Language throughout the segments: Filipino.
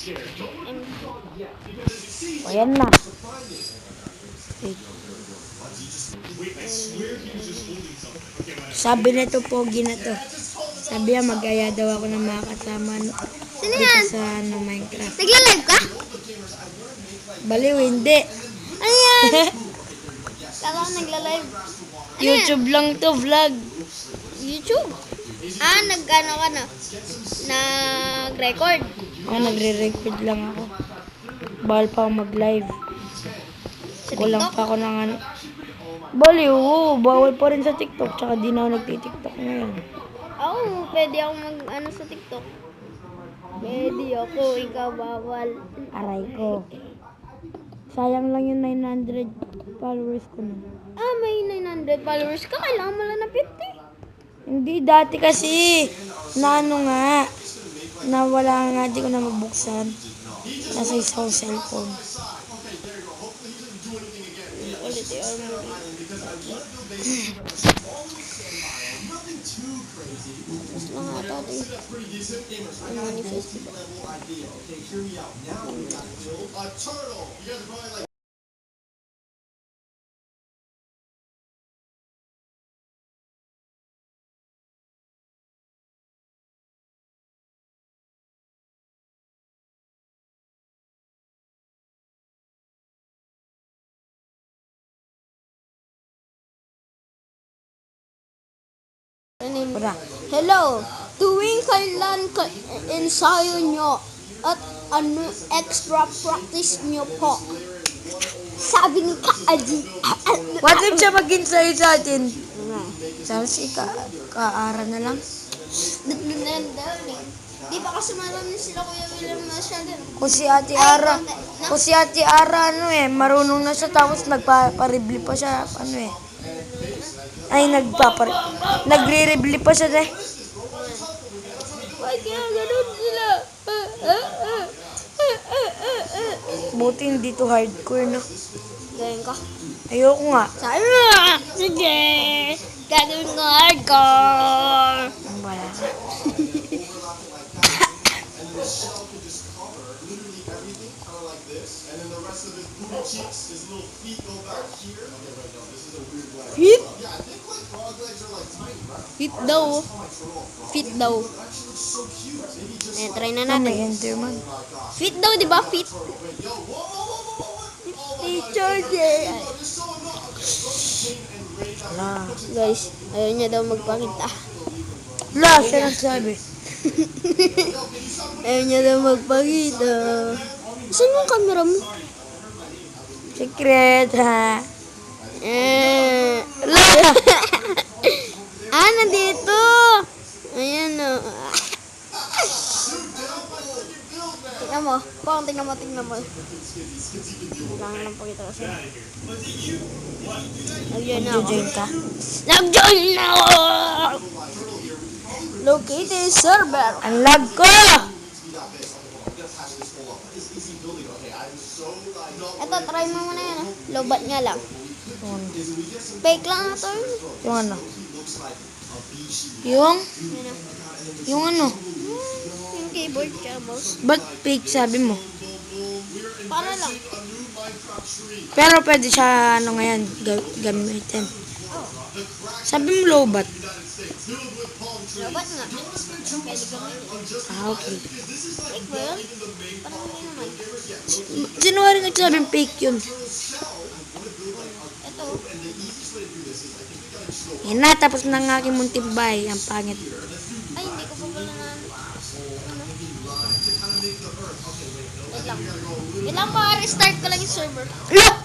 O yan na. Sabi na to, pogi na to. Sabi niya, mag-aya daw ako ng mga kasama Sino dito yan? sa Minecraft. Nagla-live ka? Baliw, hindi. Ano yan? Kala ko nagla-live. Ano YouTube lang to, vlog. YouTube? Nag-ano ka na? Nag-record? Nagre-record lang ako. Bawal pa ako mag-live. Sa Kulang TikTok? pa ako ng ano. Baliw, bawal pa rin sa TikTok. Tsaka di na ako nagtitiktok ngayon. Pwede ako mag-ano sa TikTok. Pwede ako, ikaw bawal. Aray ko. Sayang lang yung 900 followers ko na. May 900 followers ka. Kailangan mo lang na 50. Hindi, dati kasi, na ano nga, nawala nga, di ko na mabuksan. Nasa isang cellphone. Ulit yung gusto lang ata ito yung manifest diba? Wala. Hello, tuwing kailan ensayo nyo at ano extra practice nyo po? Sabi ni Kaaji. What if siya mag-insight sa atin? Sabi si Kaara na lang. Di ba kasi marami sila Kuya William masyado? Kung si Ate Ara, marunong na siya tapos nagpa-ribli pa siya, nagre-ribli pa siya deh. Why kaya ganun sila? Buti hindi to hardcore, no? Gawin ka. Ayoko nga. Sabi mo, sige, gagawin ko hardcore. Ang bala ka. Fit? Fit daw. Fit daw. Try na May natin. Enderman. Fit daw, di ba? Fit. Teacher Jay. Wala. Guys, ayaw niya daw magpakita. Wala, siya nagsabi. Ayaw niya daw magpakita. Saan yung camera mo? Secret, ha? Wala. Nandito. Ayan o. Tingnan mo. Tingnan mo. Kailangan lang pakita kasi. Nag-join ka? Nag-join na ako! Located server. Ang lag ko! Ito, try mo muna yan. Lobat nga lang. Fake lang na to. Yung ano? Yung? Yung ano? Yung keyboard siya, boss. Ba't fake sabi mo? Para lang. Pero pwede siya, ngayon, gamitin. Sabi mo lobat. Lobat nga. Pwede gamitin. Okay. Fake ba yun? Parang hindi naman. Sino nga rin nagsabing fake yun? Ito. Yan na, tapos na ng aking munting bahay. Ang pangit. Ay, hindi ko pa pala na... Wait lang. Wait lang pa, restart ko lang yung server. Look!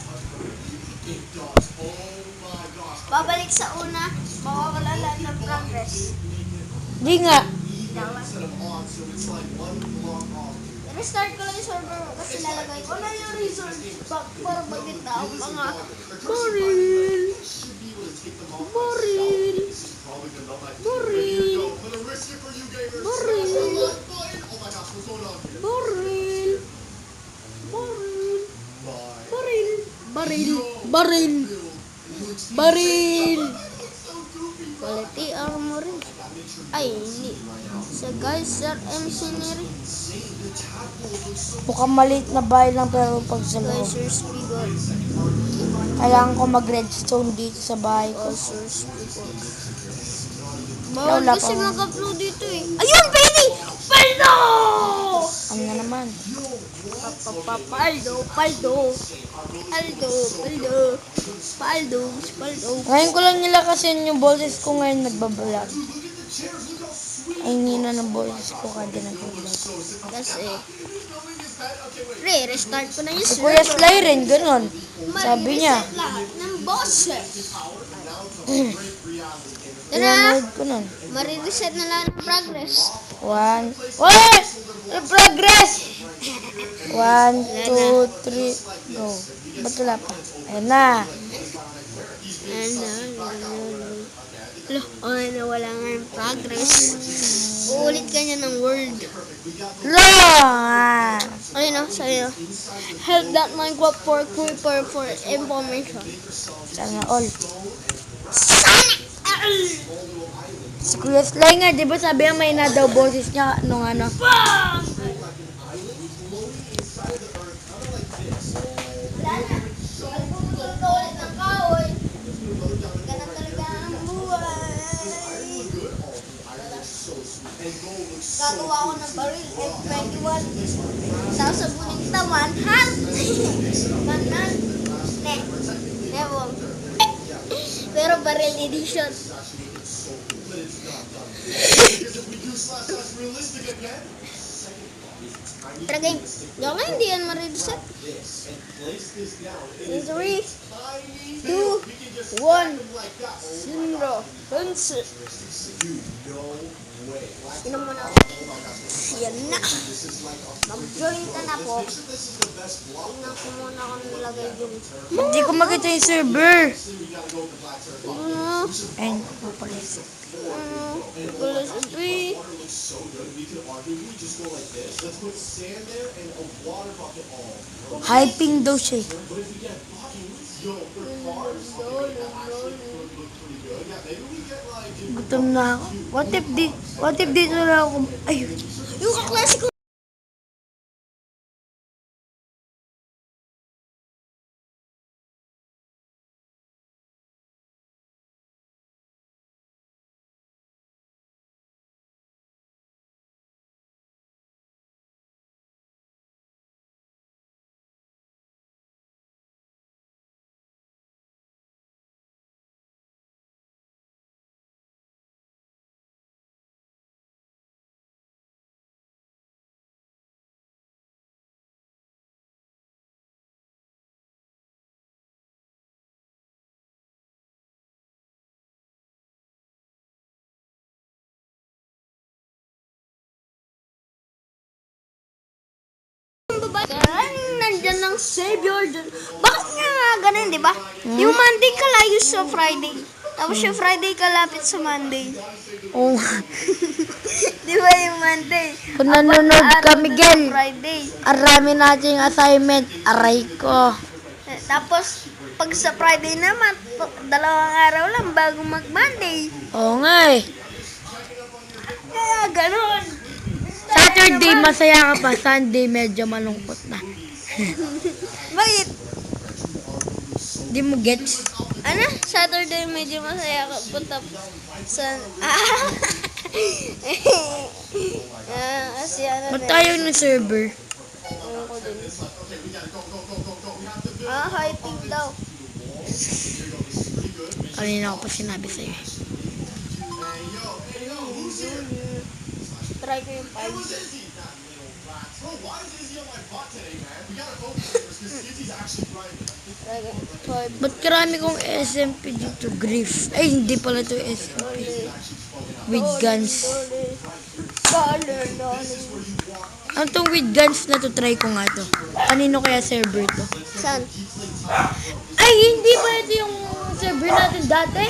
Babalik sa una, mawawala lang ng progress. Di nga. Restart ko lang yung server kasi lalagay ko na yung resource back para magbitaw mga baril. Baril. Baril. Baril. Baril. Baril. Baril. Baril. Baril. Quality armory. Ay, hindi. Sa Geyser Engineering. Mukhang maliit na bahay lang pero pag sa loob. Geyser Spigot. Kailangan ko mag-redstone dito sa bahay ko. Geyser Spigot. Bawal Wala kasi pa. mag-upload dito eh. Ayun, baby! Paldo! Ano na naman? Paldo. Ngayon ko lang nila kasi yung boses ko ngayon nagbablog. Ay, hindi na ng boses ko kada nagbablog. Kasi, restart ko na yung Si Kuya Sly rin, ganun. Sabi niya. Marireset lahat ng boses. Tara, Pinanood ko nun. marireset na lahat ng progress. 1. Wait! Progress! 1, 2, 3, go. Ba't wala pa? Ayan na. Okay na, wala nga yung progress. Uulit ka niya ng word. Long! Ayun o, sa'yo. Help that Minecraft for Creeper for information. Sana all. Sana all! Si Kuya Sly nga, di ba sabi niya may na daw boses niya nung ano? Sana. Pagpuputol ka ulit ng kahoy. Ganun talaga ang buhay. Gagawa ko ng baril, F21. Tapos sabunin kita, manhunt. Manhunt. Never. Pero baril edition. Tara game. Diyan nga hindi yan ma-reset. 3, 2, 1, 0. Hunsi. Sino mo na? Yan na. Mag-join ka na po. Tingnan ko muna kung nilagay dun. Hindi ko makita yung server. Ano? Ayun, papalis. Gulas 3. Hyping daw siya eh. Gutom na ako. What if dito na ako? Ayun. Yung kaklase ko. Nandyan ng Savior dun. Bakit nga ganun, di ba? Yung Monday kalayo sa Friday. Tapos yung Friday kalapit sa Monday. Oh. Di ba yung Monday? Kung nanonood ka, Miguel, Friday. arami natin assignment. Aray ko. Tapos, pag sa Friday naman, 2 araw lang bago mag-Monday. Oo nga eh. Kaya ganun. Saturday, masaya ka pa. Sunday, medyo malungkot na. Bakit? Di mo gets? Ano? Saturday medyo masaya ka. Punta sa... kasi ano Ba't tayo ng server? Ewan ko din. Hyping daw. Kanina ko pa sinabi sa'yo. Try ko yung 5. Try ko yung 5. Ba't karami kong SMP dito? Grief. Ay, hindi pala to SMP. With guns. Ano tong with guns na to? Try ko nga to. Kanino kaya server to? Saan? Ay, hindi ba ito yung server natin dati?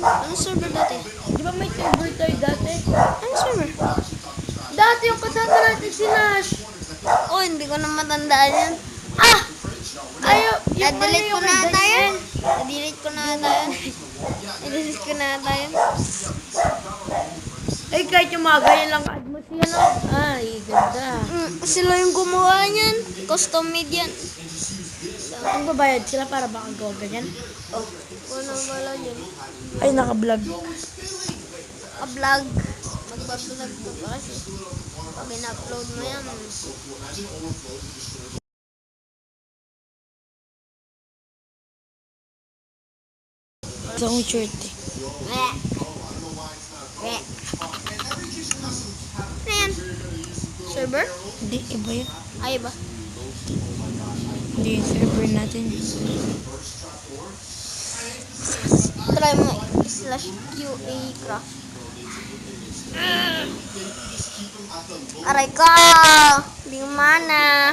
Ano server dati? Di ba may server tayo dati? Ano server? Dati yung kasama natin si Nash. Oh, hindi ko na matandaan yan. Ah! Ayaw, Na-delete ko yung na may ata yan. ganyan. Na-delete ko na ata yan. Na-delete ko na ata yan. Ay, kahit yung mga ganyan lang ad mo siya, no? Ay, ganda. Sila yung gumawa niyan. Custom made yan. Ang babayad sila para baka gawa ganyan. Oh, walang wala yan. Ay, naka-vlog. A-vlog. Magbablog ka pa kasi. Pag in-upload mo yan. Sa akong shirt eh. Meh. Meh. Ano yan? Server? Hindi, iba yun. Ay ba? Hindi yung server natin. Try mo /QA craft. Aray ka! Di mana.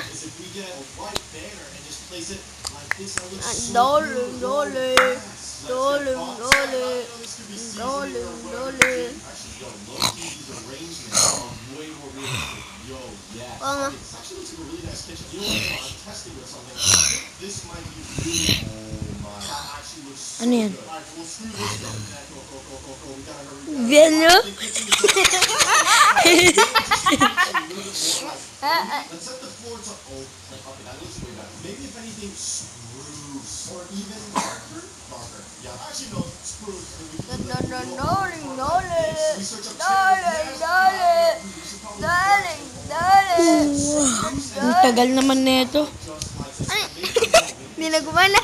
Dole, dole. Dole, dole. Dole, dole. Oo nga. Ano yan? Velo? Dole, dole. Dole, dole. Dole, dole. Ang tagal naman na ito. Ay, hindi na gumana.